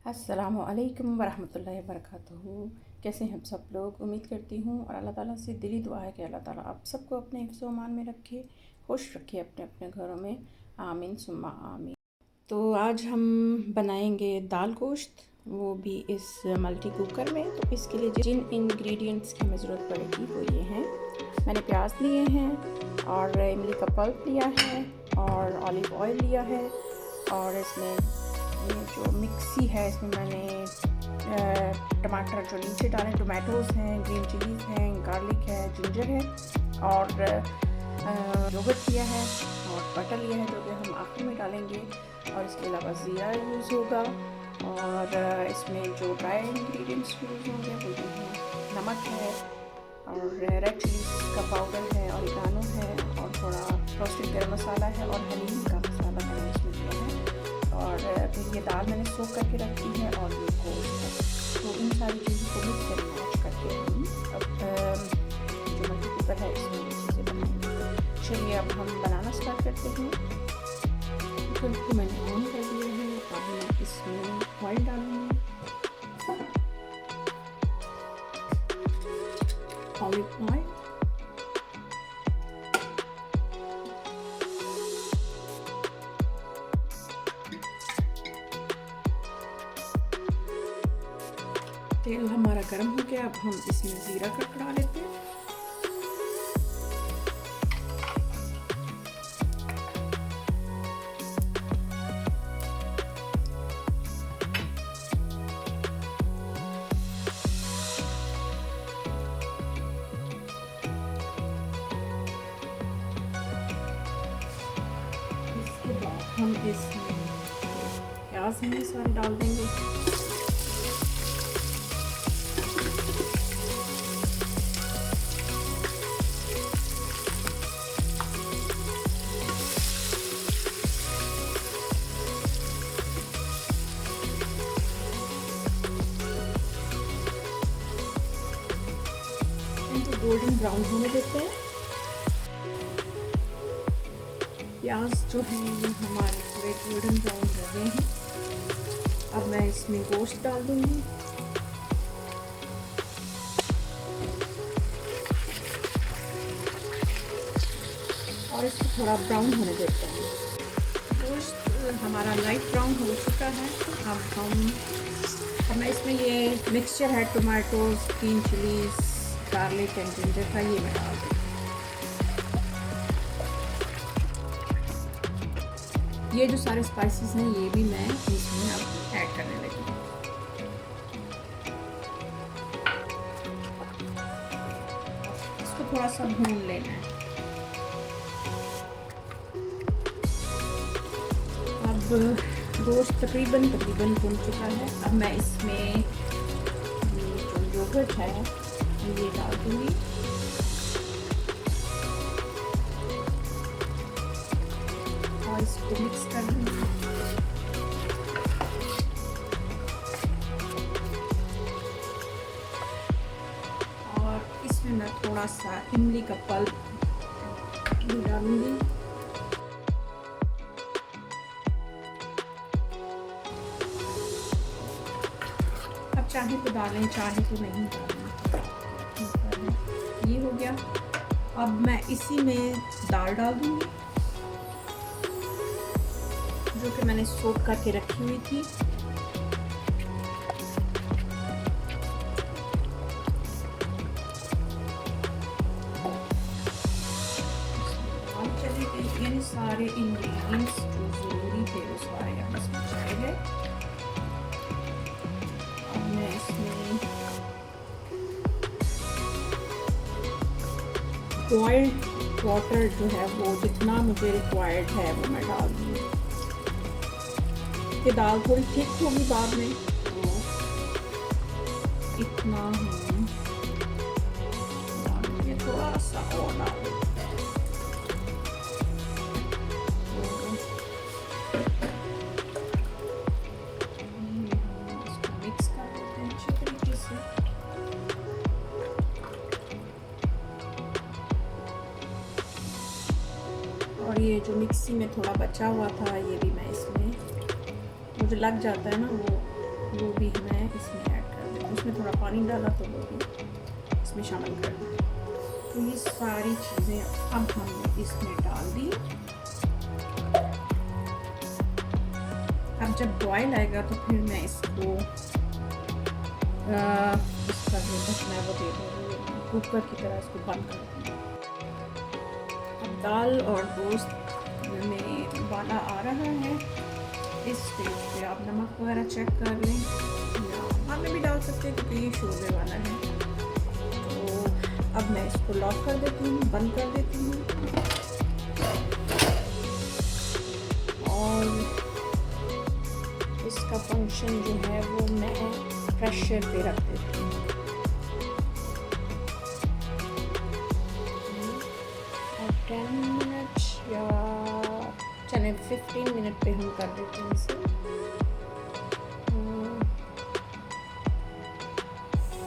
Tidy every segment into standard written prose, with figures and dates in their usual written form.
अस्सलामुअलैकुम वरहमतुल्लाहि वबरकातुहू। कैसे हैं आप सब लोग? उम्मीद करती हूँ और अल्लाह ताला से दिली दुआ है कि अल्लाह ताला आप सबको अपने हिफ्ज़ व अमान में रखे, खुश रखे अपने अपने घरों में। आमीन सुम्मा आमीन। तो आज हम बनाएंगे दाल गोश्त, वो भी इस मल्टी कुकर में। तो इसके लिए जिन इंग्रेडिएंट्स की हमें ज़रूरत पड़ेगी वो ये हैं। मैंने प्याज लिए हैं और इमली का पल्प लिया है और ऑलिव ऑयल लिया है, और इसमें ये जो मिक्सी है इसमें मैंने टमाटर जो नीचे डालें, टोमेटोज़ हैं, ग्रीन चिलीज़ हैं, गार्लिक है, जिंजर है और योगर्ट लिया है और बटर लिया है जो कि हम आखिर में डालेंगे। और इसके अलावा ज़ीरा यूज़ होगा और इसमें जो ड्राई इंग्रेडिएंट्स यूज़ होंगे वो ये हैं, नमक है और रेड चिली का पाउडर है, ऑरिगानो है और थोड़ा रोस्टेड गरम मसाला है और हलीम का मसाला मैंने इसमें दिया है। और फिर ये दाल मैंने सोक करके रखी है और ये गोश्त है। तो इन सारी चीज़ों को मिक्स एंड मैच करके हम अब जो मल्टी कुकर है इसमें ये चीज़ें बनाएंगे। चलिए अब हम बनाना स्टार्ट करते हैं। कुकर को मैंने ऑन कर दिया है। अब मैं इसमें ऑयल डालूँगी, ऑलिव ऑयल, तेल हमारा गर्म हो गया। अब हम इसमें ज़ीरा कड़कड़ा लेते हैं। इसके बाद हम इसमें प्याज हैं सारे डाल देंगे। इनको गोल्डन ब्राउन होने देते हैं। प्याज जो है ये हमारे पूरे गोल्डन ब्राउन हो गए हैं। अब मैं इसमें गोश्त डाल दूंगी और इसको थोड़ा ब्राउन होने देते हैं। गोश्त हमारा लाइट ब्राउन हो चुका है। अब मैं इसमें ये मिक्सचर है tomatoes, green chillies, garlic and ginger का, ये मैं डाल दूँ। ये जो सारे स्पाइसेस हैं ये भी मैं इसमें अब ऐड करने लगी हूँ। इसको थोड़ा सा भून लेना है। अब गोश्त तकरीबन भून चुका है। अब मैं इसमें जो योगर्ट है ये डाल दूँगी और इसको मिक्स कर दूँगी। और इसमें मैं थोड़ा सा इमली का पल्प डालूँगी। अब चाहे तो डालें, चाहे तो नहीं डालें, ये हो गया। अब मैं इसी में दाल डाल दूँगी जो कि मैंने सोक करके रखी हुई थी। चले गए इन सारे इंग्रेडिएंट्स जो ज़रूरी थे वो सारे हम इसमें चले गए। अब मैं इसमें बॉइल्ड वाटर जो है वो जितना मुझे रिक्वायर्ड है वो मैं डाल दूँगी। कि दाल थोड़ी थिक होगी बाद में, तो इतना हम डालेंगे, थोड़ा सा और डाल देते हैं। इसको मिक्स कर देते हैं अच्छी तरीके से। और ये जो मिक्सी में थोड़ा बचा हुआ था ये भी मैं इसमें, मुझे लग जाता है ना वो वो भी मैं इसमें ऐड कर देती हूँ। उसमें थोड़ा पानी डाला तो वो भी इसमें शामिल कर दी। तो ये सारी चीज़ें अब हमने इसमें डाल दी। अब जब बॉयल आएगा तो फिर मैं इसको इसका जो ढकना है वो दे दूँगी, कुकर की तरह इसको बंद कर दूँगी। अब दाल और गोश्त में उबाला आ रहा है। इस स्टेज पे आप नमक वगैरह चेक कर लें, या बाद में भी डाल सकते हैं क्योंकि ये शोरबे वाला है। तो अब मैं इसको लॉक कर देती हूँ, बंद कर देती हूँ और इसका फंक्शन जो है वो मैं प्रेशर पे रख देती हूँ। और 10 मिनट या चले 15 मिनट पे हम कर देते हैं इसे।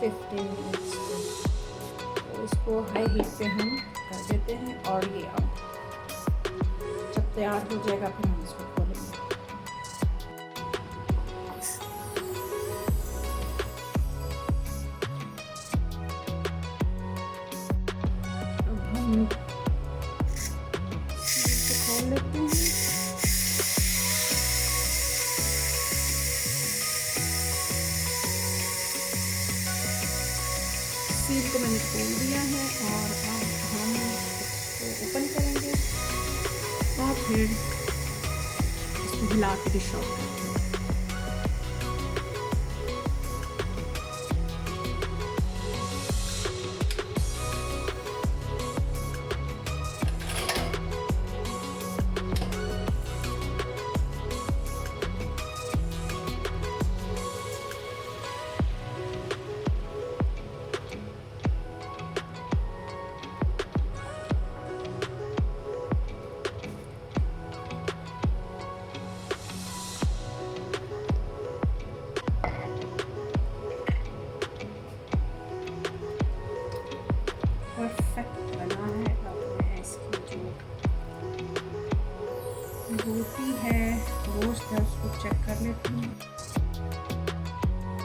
15 मिनट्स तो इसको हाई हीट पे हम कर देते हैं। और ये अब जब तैयार हो जाएगा फिर हम इसको खोलेंगे। अब हम इसको खोल लेते हैं। सील को मैंने खोल दिया है और अब हम इसको ओपन करेंगे और फिर इसको हिला के डिश आउट करेंगे। परफेक्ट बना है। अब मैं इसकी जो रोटी है, रोस्ट है, उसको चेक कर लेती हूँ।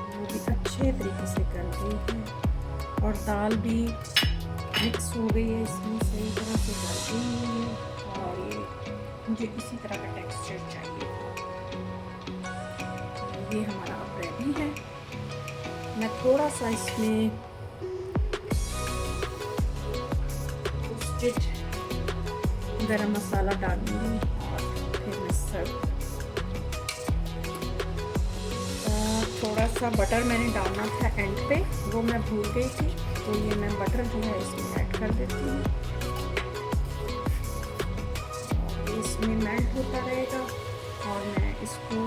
वो भी अच्छे तरीके से कर गई है और दाल भी मिक्स हो गई है इसमें, सही तरह से गल गई है। और ये मुझे इसी तरह का टेक्सचर चाहिए। तो ये हमारा अब रेडी है। मैं थोड़ा सा इसमें गरम मसाला डालूंगी और फिर मैं सर्व। थोड़ा सा बटर मैंने डालना था एंड पे, वो मैं भूल गई थी। तो ये मैं बटर जो है इसमें ऐड कर देती हूँ और इसमें मेल्ट होता रहेगा। और मैं इसको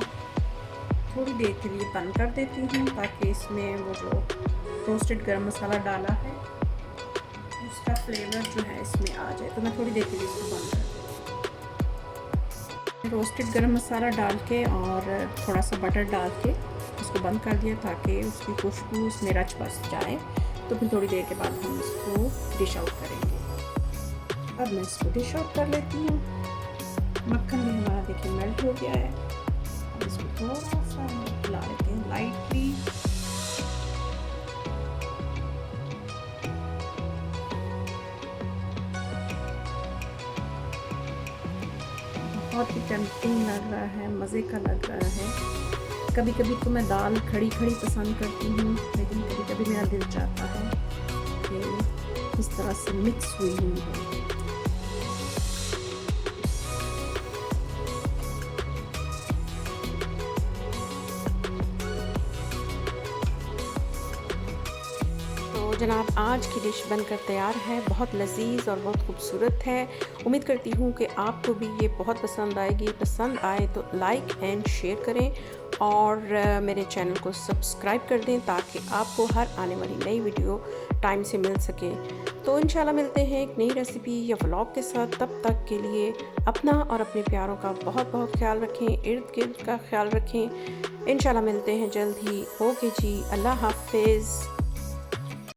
थोड़ी देर के लिए बंद कर देती हूँ ताकि इसमें वो जो रोस्टेड गरम मसाला डाला है उसका फ्लेवर जो है इसमें आ जाए। तो मैं थोड़ी देर के लिए इसको बंद कर देती हूँ। रोस्टेड गरम मसाला डाल के और थोड़ा सा बटर डाल के इसको बंद कर दिया ताकि उसकी खुशबू इसमें रच बस जाए। तो फिर थोड़ी देर के बाद हम इसको डिश आउट करेंगे। अब मैं इसको डिश आउट कर लेती हूँ। मक्खन भी हमारा देखिए मेल्ट हो गया है। अब इसको थोड़ा सा हिला लेते हैं लाइटली। बहुत ही टेम्पटिंग लग रहा है, मज़े का लग रहा है। कभी कभी तो मैं दाल खड़ी खड़ी पसंद करती हूँ, लेकिन कभी कभी मेरा दिल चाहता है कि इस तरह से मिक्स हुई है। जनाब आज की डिश बनकर तैयार है। बहुत लजीज और बहुत खूबसूरत है। उम्मीद करती हूँ कि आपको भी ये बहुत पसंद आएगी। पसंद आए तो लाइक एंड शेयर करें और मेरे चैनल को सब्सक्राइब कर दें ताकि आपको हर आने वाली नई वीडियो टाइम से मिल सके। तो इंशाल्लाह मिलते हैं एक नई रेसिपी या व्लॉग के साथ। तब तक के लिए अपना और अपने प्यारों का बहुत बहुत ख्याल रखें, इर्द गिर्द का ख्याल रखें। इंशाल्लाह मिलते हैं जल्द ही। ओके जी, अल्लाह हाफिज़।